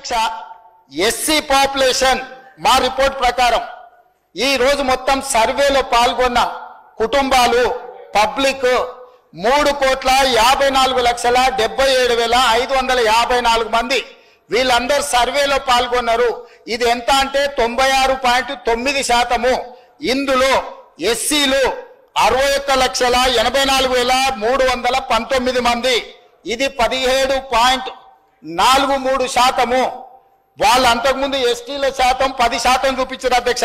అధ్యక్ష SC population మా report ప్రకారం ఈ రోజు మొత్తం సర్వేలో పాల్గొన్న కుటుంబాలు పబ్లిక్ 3,54,77,554 మంది వీళ్ళందరూ సర్వేలో పాల్గొన్నారు. ఇది ఎంత అంటే 96.9%. ఇందులో ఎస్సీలు 61,84,319 మంది, ఇది 17.43%. వాళ్ళు అంతకుముందు ఎస్టీల శాతం 10% చూపించారు అధ్యక్ష.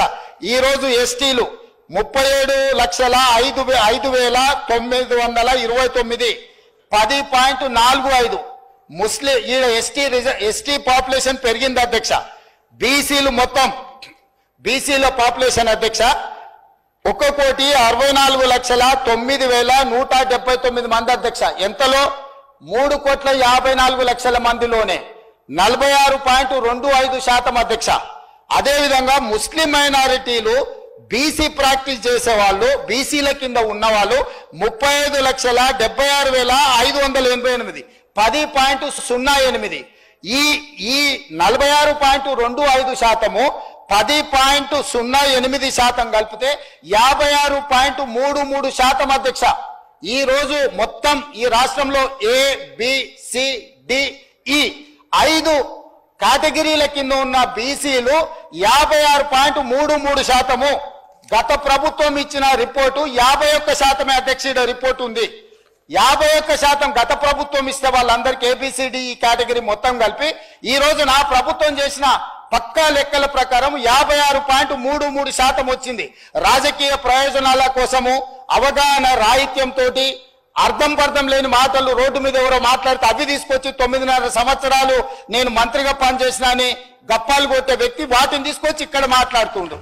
ఈ రోజు ఎస్టీలు 37,05,929 10.45. ముస్లిం ఎస్టీ పాపులేషన్ పెరిగింది అధ్యక్ష. బీసీలు మొత్తం బీసీల పాపులేషన్ అధ్యక్ష 1,64,09,179 మంది అధ్యక్ష. ఎంతలో 3,54,00,000 మందిలోనే 46.25% అధ్యక్ష. అదేవిధంగా ముస్లిం మైనారిటీలు బీసీ ప్రాక్టీస్ చేసేవాళ్ళు బీసీల కింద ఉన్నవాళ్ళు 35,76,588 10.08. ఈ 46.25% 10.08% కలిపితే 56.33% అధ్యక్ష. ఈ రోజు మొత్తం ఈ రాష్ట్రంలో ABCDE 5 కేటగిరీల కింద ఉన్న బీసీలు 56.33%. గత ప్రభుత్వం ఇచ్చిన రిపోర్టు 51% అధ్యక్షుడి రిపోర్టు ఉంది. 51% గత ప్రభుత్వం ఇస్తే వాళ్ళందరికీ ABCDE కేటగిరీ మొత్తం కలిపి ఈ రోజు నా ప్రభుత్వం చేసిన పక్కా లెక్కల ప్రకారం 56.33% వచ్చింది. రాజకీయ ప్రయోజనాల కోసము అవగాహన రాహిత్యంతో అర్థం పర్థం లేని మాటలు రోడ్డు మీద ఎవరో మాట్లాడితే అవి తీసుకొచ్చి 9.5 సంవత్సరాలు నేను మంత్రిగా పనిచేసిన అని గప్పాలు కొట్టే వ్యక్తి వాటిని తీసుకొచ్చి ఇక్కడ మాట్లాడుతుండు.